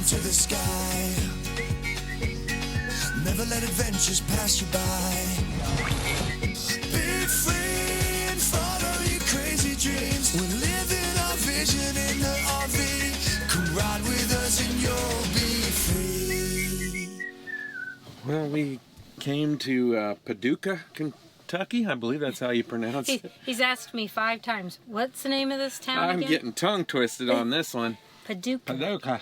to the sky. Never let adventures pass you by. Be free and follow your crazy dreams. We're living our vision in the RV. Come ride with us and you'll be free. Well, we came to Paducah, Kentucky. I believe that's how you pronounce it. He's asked me 5 times, what's the name of this town I'm again? getting tongue twisted on this one. Paducah. Paducah.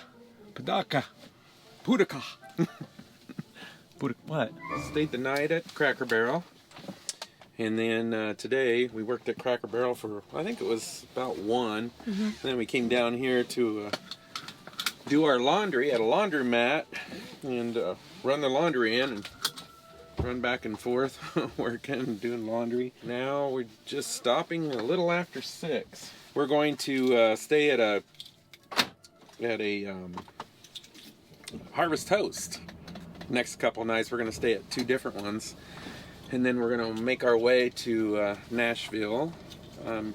What? Stayed the night at Cracker Barrel. And then today we worked at Cracker Barrel for, I think it was about 1. Mm-hmm. And then we came down here to do our laundry at a laundromat and run the laundry in and run back and forth working and doing laundry. Now we're just stopping a little after 6. We're going to stay at a Harvest Toast. Next couple nights we're going to stay at 2 different ones, and then we're going to make our way to Nashville. I'm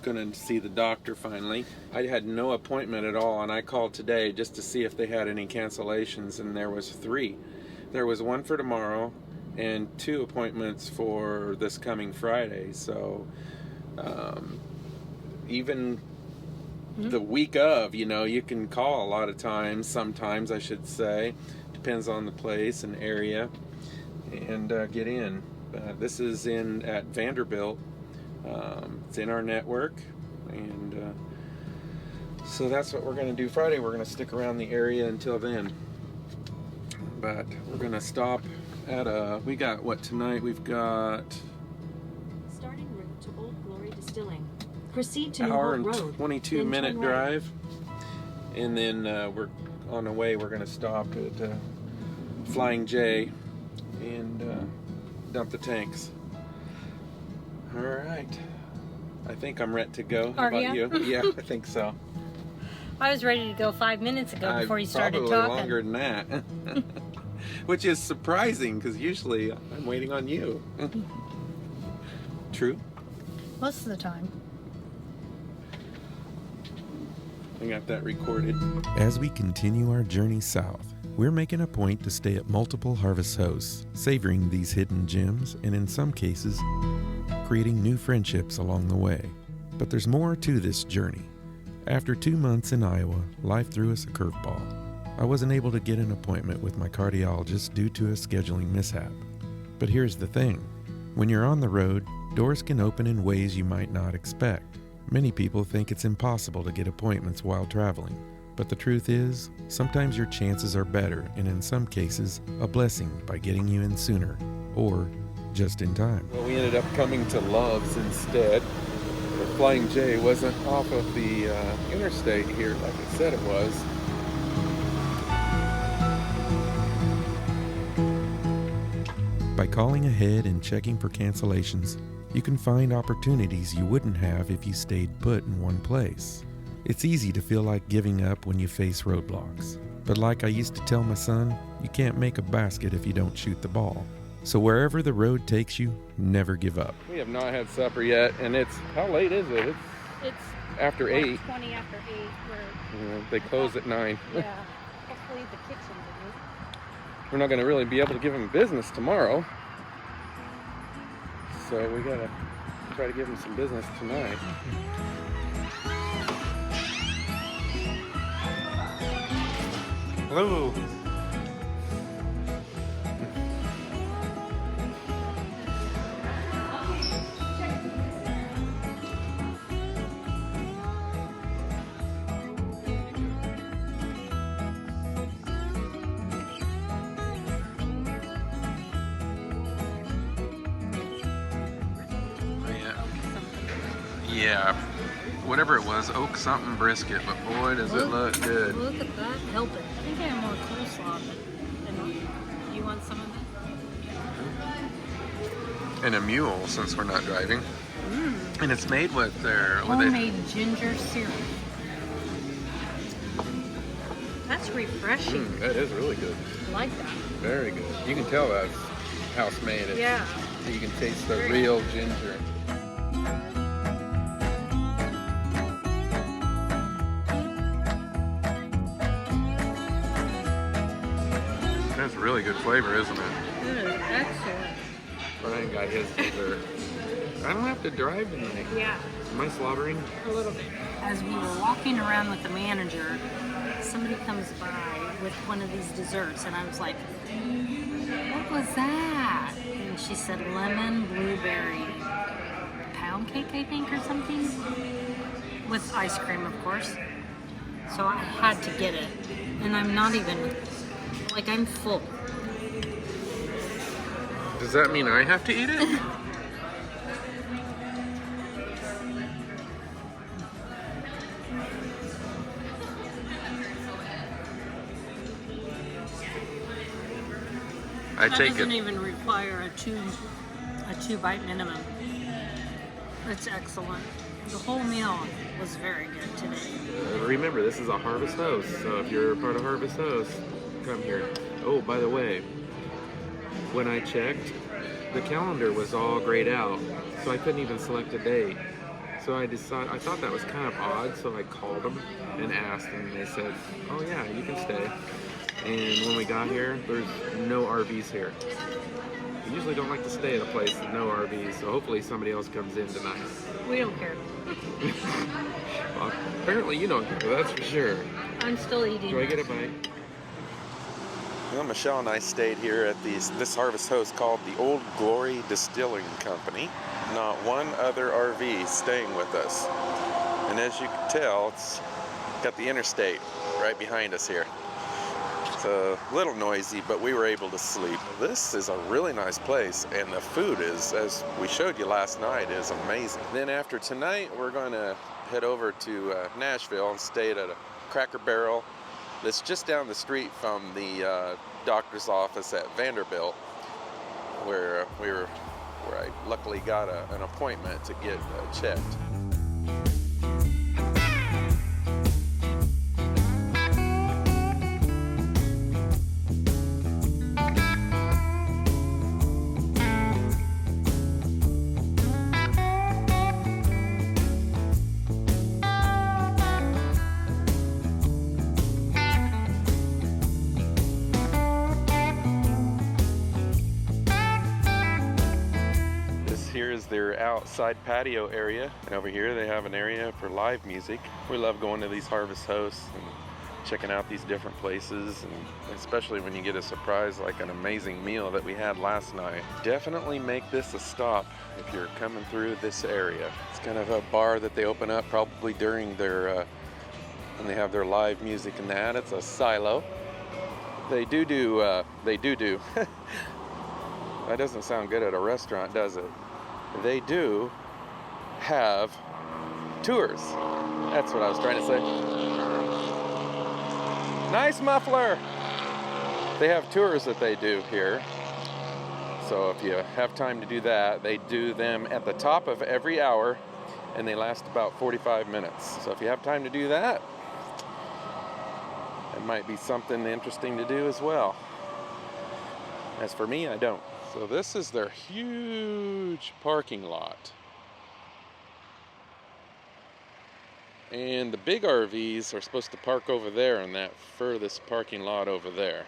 going to see the doctor finally. I had no appointment at all, and I called today just to see if they had any cancellations, and there was 3. There was 1 for tomorrow and 2 appointments for this coming Friday. So even the week of, you can call a lot of times, sometimes I should say, depends on the place and area, and get in. This is at Vanderbilt. It's in our network, and so that's what we're going to do Friday. We're going to stick around the area until then, but we're going to stop at we got what tonight? We've got starting route to Old Glory Distilling. Proceed to hour New and Road. 22-minute drive, and then we're on the way. We're going to stop at Flying J and dump the tanks. All right, I think I'm ready to go. How about you? Yeah, I think so. I was ready to go 5 minutes ago before you started probably talking. Longer than that, which is surprising because usually I'm waiting on you. True. Most of the time. I got that recorded. As we continue our journey south, we're making a point to stay at multiple Harvest Hosts, savoring these hidden gems and in some cases, creating new friendships along the way. But there's more to this journey. After 2 months in Iowa, life threw us a curveball. I wasn't able to get an appointment with my cardiologist due to a scheduling mishap. But here's the thing. When you're on the road, doors can open in ways you might not expect. Many people think it's impossible to get appointments while traveling, but the truth is, sometimes your chances are better and in some cases, a blessing by getting you in sooner, or just in time. Well, we ended up coming to Love's instead. The Flying J wasn't off of the interstate here like it said it was. By calling ahead and checking for cancellations, you can find opportunities you wouldn't have if you stayed put in one place. It's easy to feel like giving up when you face roadblocks. But like I used to tell my son, you can't make a basket if you don't shoot the ball. So wherever the road takes you, never give up. We have not had supper yet, and how late is it? It's after 8. 20 after 8. They close at 9. Yeah. Hopefully the kitchen's in. We're not going to really be able to give them business tomorrow. So we got to try to give them some business tonight. Hello. Yeah, whatever it was, oak something brisket, but boy, does it look good. Look at that, help it. I think I have more coleslaw than you want some of that? And a mule, since we're not driving. And it's made with their homemade ginger syrup. That's refreshing. That is really good. I like that. Very good. You can tell that's house made. Yeah. So you can taste the real ginger. really good flavor, isn't it? It is excellent. Brian got his dessert. I don't have to drive tonight. Yeah, Am I slobbering? a little bit. As we were walking around with the manager, somebody comes by with one of these desserts, and I was like, what was that? And she said lemon blueberry pound cake, I think, or something, with ice cream, of course. So I had to get it, and I'm not even, like, I'm full. Does that mean I have to eat it? I That take doesn't it. even require a two bite minimum. It's excellent. The whole meal was very good today. Remember, this is a Harvest Host, so if you're a part of Harvest Host, come here. Oh, by the way, when I checked, the calendar was all grayed out, so I couldn't even select a date. So I thought that was kind of odd, so I called them and asked, and they said, oh yeah, you can stay. And when we got here, there's no RVs here. I usually don't like to stay at a place with no RVs, so hopefully somebody else comes in tonight. We don't care. Well, apparently you don't care, that's for sure. I'm still eating. Do I get a bite? Well, Michelle and I stayed here at this Harvest Host called the Old Glory Distilling Company. Not one other RV staying with us. And as you can tell, it's got the interstate right behind us here. It's a little noisy, but we were able to sleep. This is a really nice place, and the food is, as we showed you last night, is amazing. Then after tonight, we're going to head over to Nashville and stay at a Cracker Barrel that's just down the street from the doctor's office at Vanderbilt, where I luckily got an appointment to get checked. Here is their outside patio area, and over here they have an area for live music. We love going to these Harvest Hosts and checking out these different places, and especially when you get a surprise like an amazing meal that we had last night. Definitely make this a stop if you're coming through this area. It's kind of a bar that they open up probably during their when they have their live music and that. It's a silo. They do that doesn't sound good at a restaurant, does it? They do have tours. That's what I was trying to say. Nice muffler! They have tours that they do here. So if you have time to do that, they do them at the top of every hour, and they last about 45 minutes. So if you have time to do that, it might be something interesting to do as well. As for me, I don't. So this is their huge parking lot. And the big RVs are supposed to park over there in that furthest parking lot over there.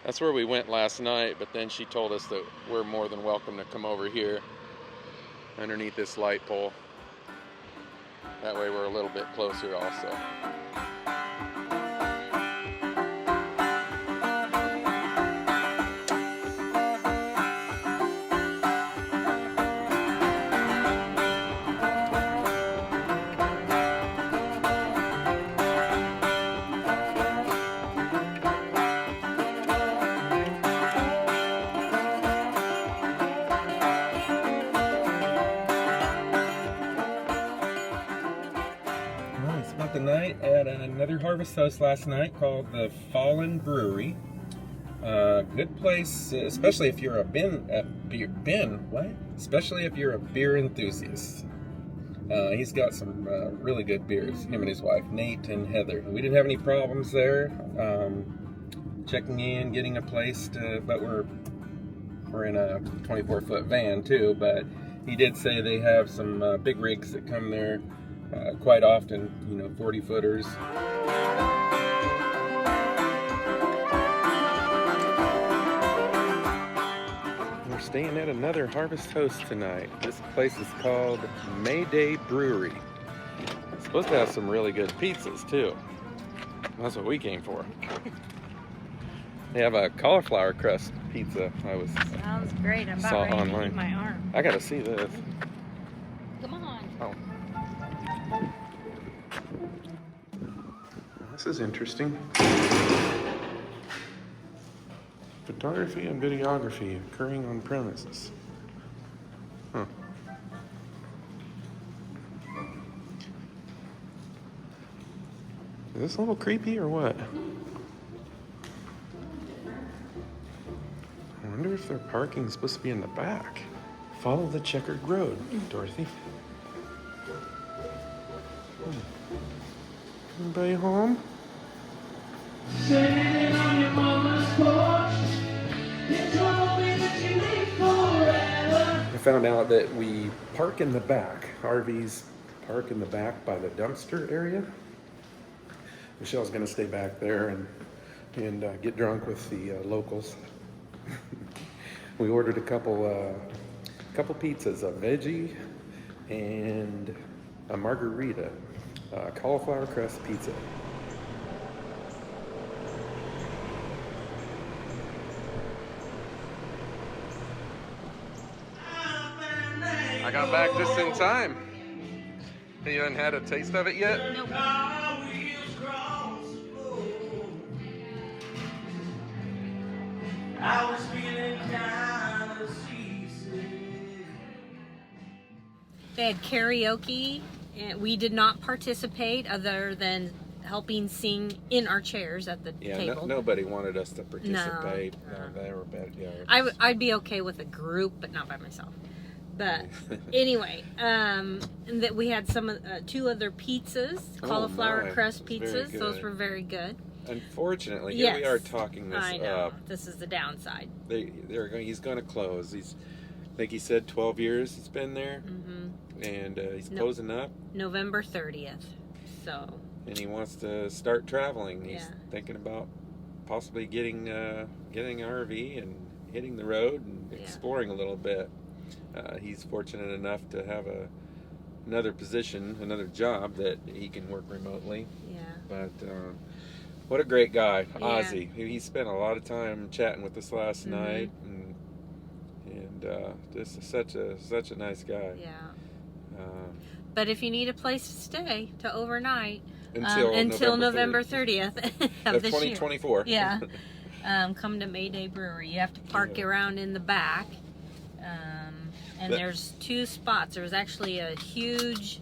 That's where we went last night, but then she told us that we're more than welcome to come over here underneath this light pole. That way we're a little bit closer also. The night at another Harvest Host last night called the Fallen Brewery. Good place, especially if you're especially if you're a beer enthusiast. He's got some really good beers, him and his wife, Nate and Heather. We didn't have any problems there checking in, getting a place to, but we're in a 24-foot van too, but he did say they have some big rigs that come there quite often, 40-footers. staying at another Harvest Host tonight. This place is called Mayday Brewery. It's supposed to have some really good pizzas too. That's what we came for. They have a cauliflower crust pizza. Sounds great. I'm Saw about ready to online. eat my arm. I gotta see this. Come on. Oh. This is interesting. Photography and videography occurring on premises. Huh. Is this a little creepy or what? I wonder if their parking is supposed to be in the back. Follow the checkered road, Dorothy. Anybody home? Sitting on your mama's porch, you told me that you leave forever. I found out that we park in the back. RVs park in the back by the dumpster area. Michelle's gonna stay back there and get drunk with the locals. We ordered a couple pizzas, a veggie and a margarita, cauliflower crust pizza. I got back just in time. You haven't had a taste of it yet? Nope. I was feeling kind of seasick. They had karaoke, and we did not participate other than helping sing in our chairs at the table. Nobody wanted us to participate. No. They were bad. Yeah, I'd be okay with a group, but not by myself. But anyway, and that we had two other pizzas, cauliflower my. crust Very pizzas. good. Those were very good. Unfortunately, here we are talking this I know. up. This is the downside. He's going to close. I think he said 12 years he's been there, and he's closing up. November 30th. So. And he wants to start traveling. He's thinking about possibly getting an RV and hitting the road and exploring a little bit. He's fortunate enough to have another position, another job that he can work remotely. Yeah. But what a great guy, Yeah. Ozzy. He spent a lot of time chatting with us last night, and just such a nice guy. Yeah. But if you need a place to stay to overnight until November 30th of this 2024. year, come to Mayday Brewery. You have to park around in the back. And there's two spots. There was actually a huge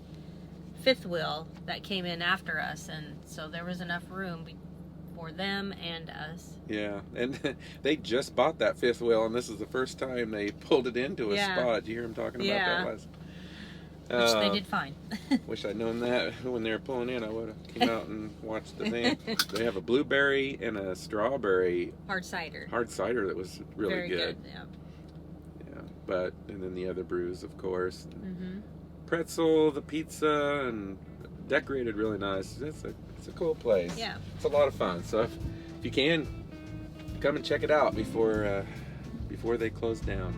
fifth wheel that came in after us, and so there was enough room for them and us. Yeah, and they just bought that fifth wheel, and this is the first time they pulled it into a spot. Did you hear them talking about that last? Which they did fine. Wish I'd known that when they were pulling in. I would have came out and watched the thing. They have a blueberry and a strawberry hard cider that was really very good. Yeah. And then the other brews, of course. Pretzel, the pizza, and decorated really nice. It's a cool place. Yeah. It's a lot of fun. So if you can, come and check it out before they close down.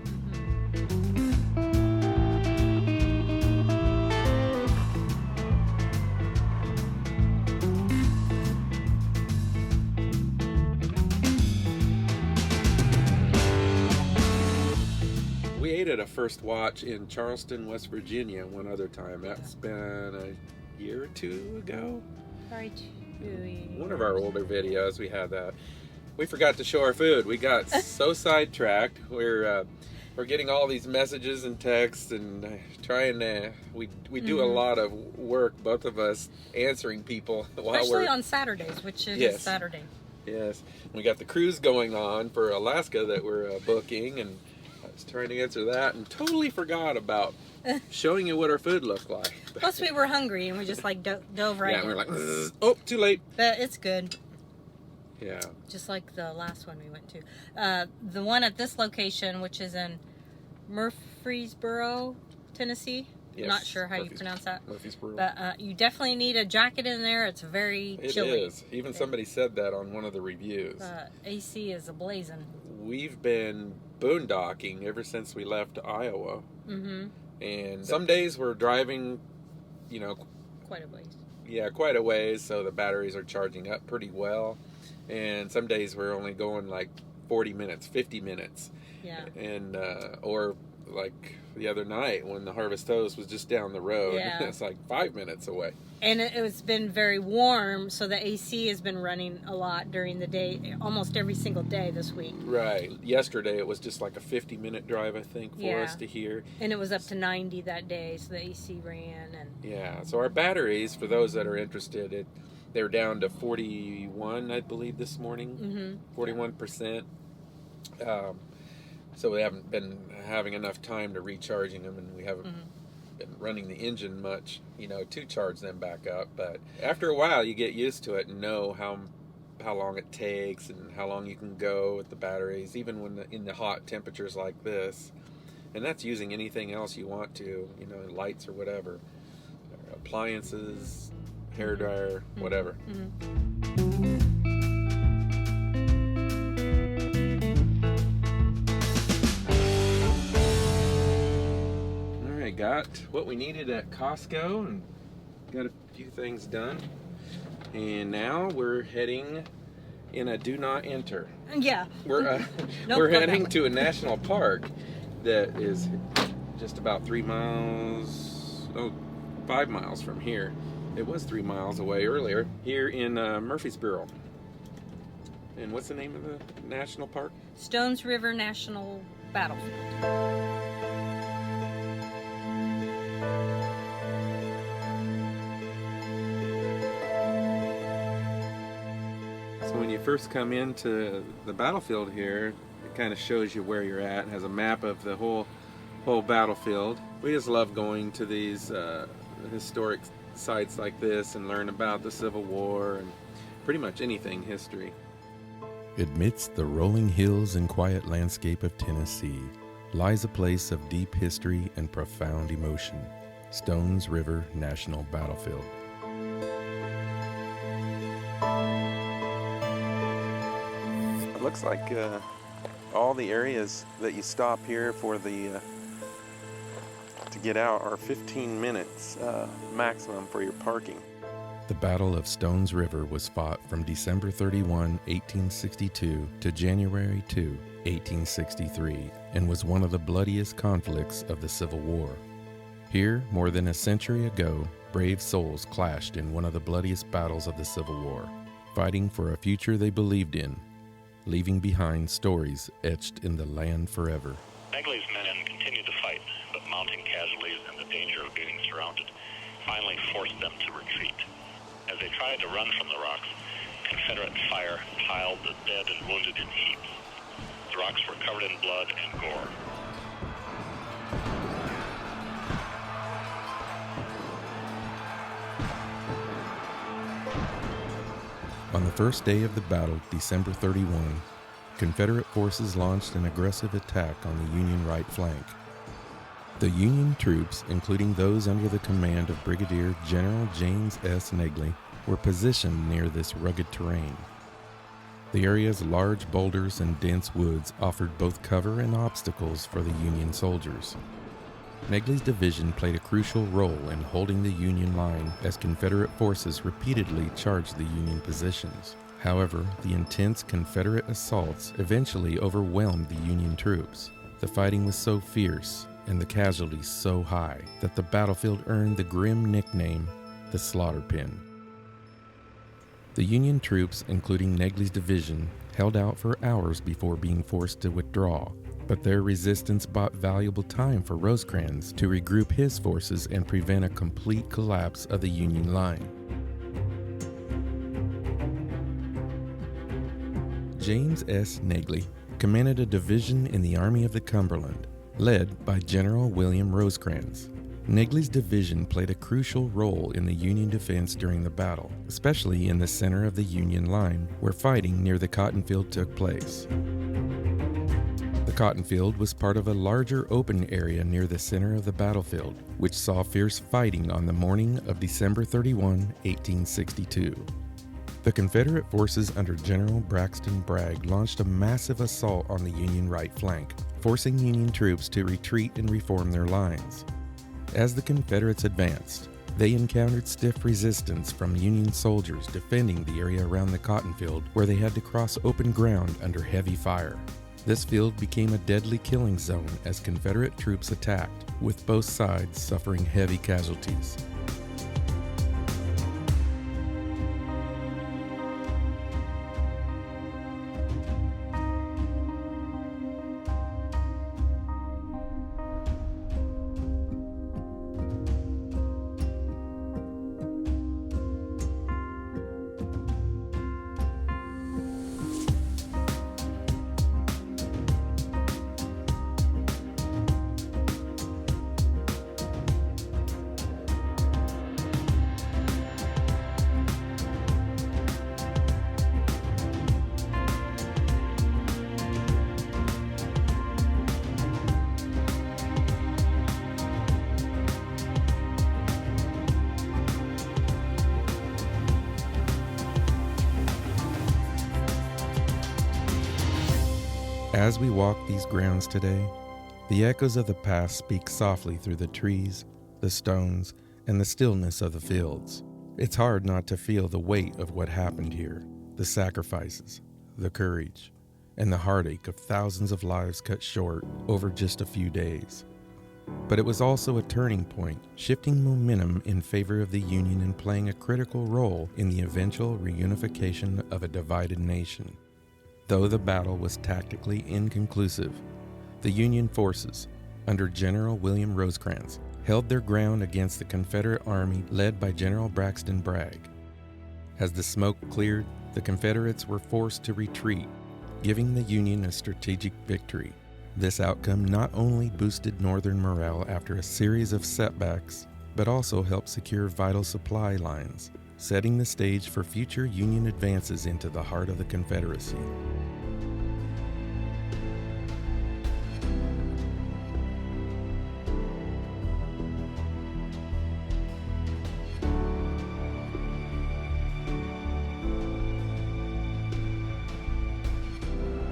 We ate at a First Watch in Charleston, West Virginia one other time. That's been a year or two ago. Probably 2 years. One of our older videos, we had that. We forgot to show our food. We got so sidetracked. We're getting all these messages and texts and trying to. We do a lot of work, both of us, answering people while especially on Saturdays, which is Saturday. Yes, we got the cruise going on for Alaska that we're booking, and I was trying to answer that and totally forgot about showing you what our food looked like. Plus, we were hungry and we just like dove right in. Yeah, we were like, oh, too late. But it's good. Yeah. Just like the last one we went to. The one at this location, which is in Murfreesboro, Tennessee. Yes, Not sure how you pronounce that. Murfreesboro. But you definitely need a jacket in there. It's very chilly. It is. Even somebody said that on one of the reviews. AC is ablazing. We've been boondocking ever since we left Iowa. Mm-hmm. And some days we're driving, Quite a ways. yeah, quite a ways, so the batteries are charging up pretty well. And some days we're only going like 40 minutes, 50 minutes. Yeah. And, or like the other night when the Harvest Toast was just down the road. Yeah. It's like 5 minutes away. And it's been very warm, so the AC has been running a lot during the day, almost every single day this week. Right. Yesterday it was just like a 50-minute drive, I think, for us to here. And it was up to 90 that day, so the AC ran. And Yeah. So our batteries, for those that are interested, they're down to 41, I believe, this morning. 41%. So we haven't been having enough time to recharging them, and we haven't been running the engine much, to charge them back up. But after a while, you get used to it and know how long it takes and how long you can go with the batteries, even when in the hot temperatures like this. And that's using anything else you want to, lights or whatever, appliances, hairdryer, whatever. Got what we needed at Costco and got a few things done, and now we're heading in a do not enter. yeah. We're we're heading to a national park that is just about 5 miles from here. It was 3 miles away earlier, here in Murfreesboro. And what's the name of the national park? Stones River National Battlefield. When you first come into the battlefield here, it kind of shows you where you're at. It has a map of the whole battlefield. We just love going to these historic sites like this and learn about the Civil War and pretty much anything history. Amidst the rolling hills and quiet landscape of Tennessee lies a place of deep history and profound emotion, Stones River National Battlefield. It looks like all the areas that you stop here for the to get out are 15 minutes maximum for your parking. The Battle of Stones River was fought from December 31, 1862 to January 2, 1863, and was one of the bloodiest conflicts of the Civil War. Here, more than a century ago, brave souls clashed in one of the bloodiest battles of the Civil War, fighting for a future they believed in, leaving behind stories etched in the land forever. Negley's men continued to fight, but mounting casualties and the danger of being surrounded finally forced them to retreat. As they tried to run from the rocks, Confederate fire piled the dead and wounded in heaps. The rocks were covered in blood and gore. On the first day of the battle, December 31, Confederate forces launched an aggressive attack on the Union right flank. The Union troops, including those under the command of Brigadier General James S. Negley, were positioned near this rugged terrain. The area's large boulders and dense woods offered both cover and obstacles for the Union soldiers. Negley's division played a crucial role in holding the Union line as Confederate forces repeatedly charged the Union positions. However, the intense Confederate assaults eventually overwhelmed the Union troops. The fighting was so fierce and the casualties so high that the battlefield earned the grim nickname, the Slaughter Pen. The Union troops, including Negley's division, held out for hours before being forced to withdraw, but their resistance bought valuable time for Rosecrans to regroup his forces and prevent a complete collapse of the Union line. James S. Negley commanded a division in the Army of the Cumberland, led by General William Rosecrans. Negley's division played a crucial role in the Union defense during the battle, especially in the center of the Union line, where fighting near the cotton field took place. The cotton field was part of a larger open area near the center of the battlefield, which saw fierce fighting on the morning of December 31, 1862. The Confederate forces under General Braxton Bragg launched a massive assault on the Union right flank, forcing Union troops to retreat and reform their lines. As the Confederates advanced, they encountered stiff resistance from Union soldiers defending the area around the cotton field, where they had to cross open ground under heavy fire. This field became a deadly killing zone as Confederate troops attacked, with both sides suffering heavy casualties. As we walk these grounds today, the echoes of the past speak softly through the trees, the stones, and the stillness of the fields. It's hard not to feel the weight of what happened here, the sacrifices, the courage, and the heartache of thousands of lives cut short over just a few days. But it was also a turning point, shifting momentum in favor of the Union and playing a critical role in the eventual reunification of a divided nation. Though the battle was tactically inconclusive, the Union forces, under General William Rosecrans, held their ground against the Confederate Army led by General Braxton Bragg. As the smoke cleared, the Confederates were forced to retreat, giving the Union a strategic victory. This outcome not only boosted Northern morale after a series of setbacks, but also helped secure vital supply lines, setting the stage for future Union advances into the heart of the Confederacy.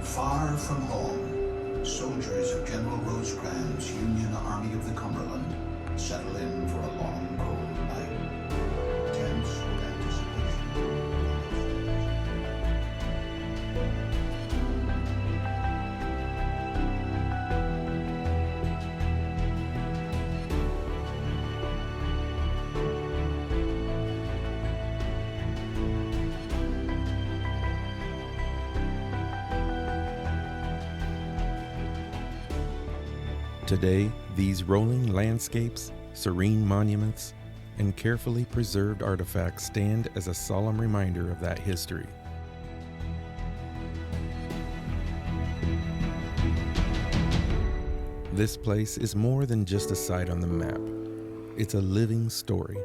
Far from home, soldiers of General Rosecrans' Union Army of the Cumberland settle in for a long, cold night, tense with anticipation. Today, these rolling landscapes, serene monuments, and carefully preserved artifacts stand as a solemn reminder of that history. This place is more than just a site on the map. It's a living story,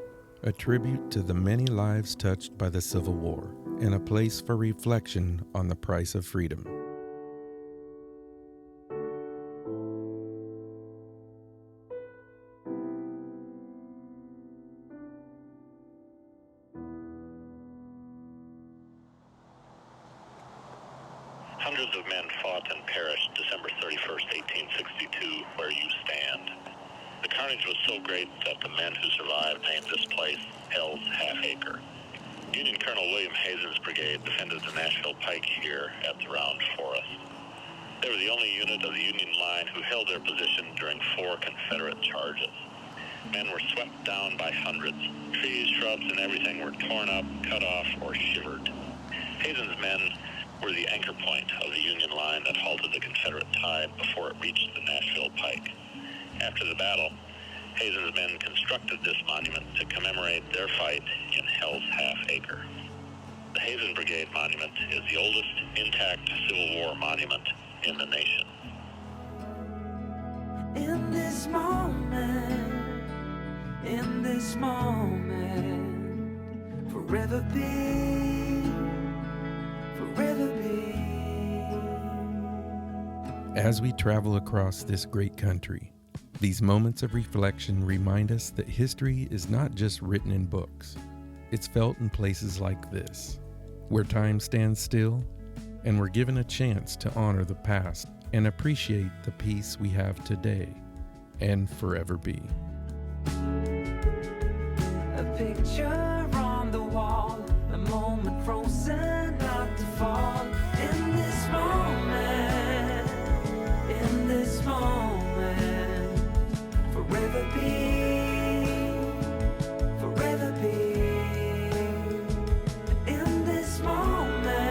a tribute to the many lives touched by the Civil War, and a place for reflection on the price of freedom. Hundreds of men fought and perished December 31st, 1862, where you stand. The carnage was so great that the men who survived named this place Hell's Half-Acre. Union Colonel William Hazen's brigade defended the Nashville Pike here at the Round Forest. They were the only unit of the Union line who held their position during 4 Confederate charges. Men were swept down by hundreds. Trees, shrubs, and everything were torn up, cut off, or shivered. Hazen's men were the anchor point of the Union line that halted the Confederate tide before it reached the Nashville Pike. After the battle, Hazen's men constructed this monument to commemorate their fight in Hell's Half-Acre. The Hazen Brigade Monument is the oldest intact Civil War monument in the nation. In this moment, forever be, forever be. As we travel across this great country, these moments of reflection remind us that history is not just written in books. It's felt in places like this, where time stands still and we're given a chance to honor the past and appreciate the peace we have today and forever be. A picture on the wall, a moment frozen, not to fall. In this moment, forever be, forever be. In this moment,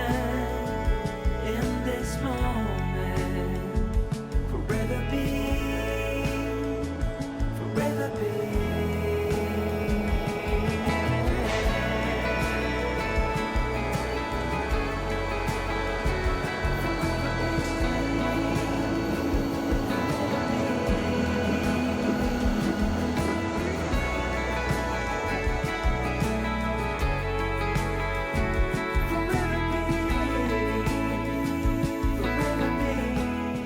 forever be, forever be.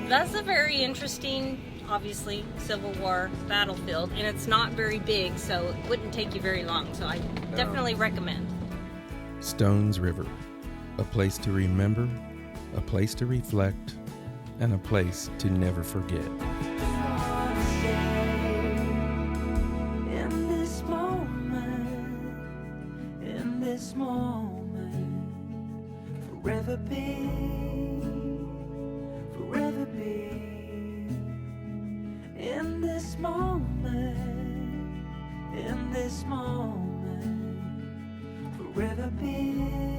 That's a very interesting, obviously, Civil War battlefield, and it's not very big, so it wouldn't take you very long, so I definitely recommend. Stones River, a place to remember, a place to reflect, and a place to never forget. In this moment, forever be, forever be. In this moment, forever be.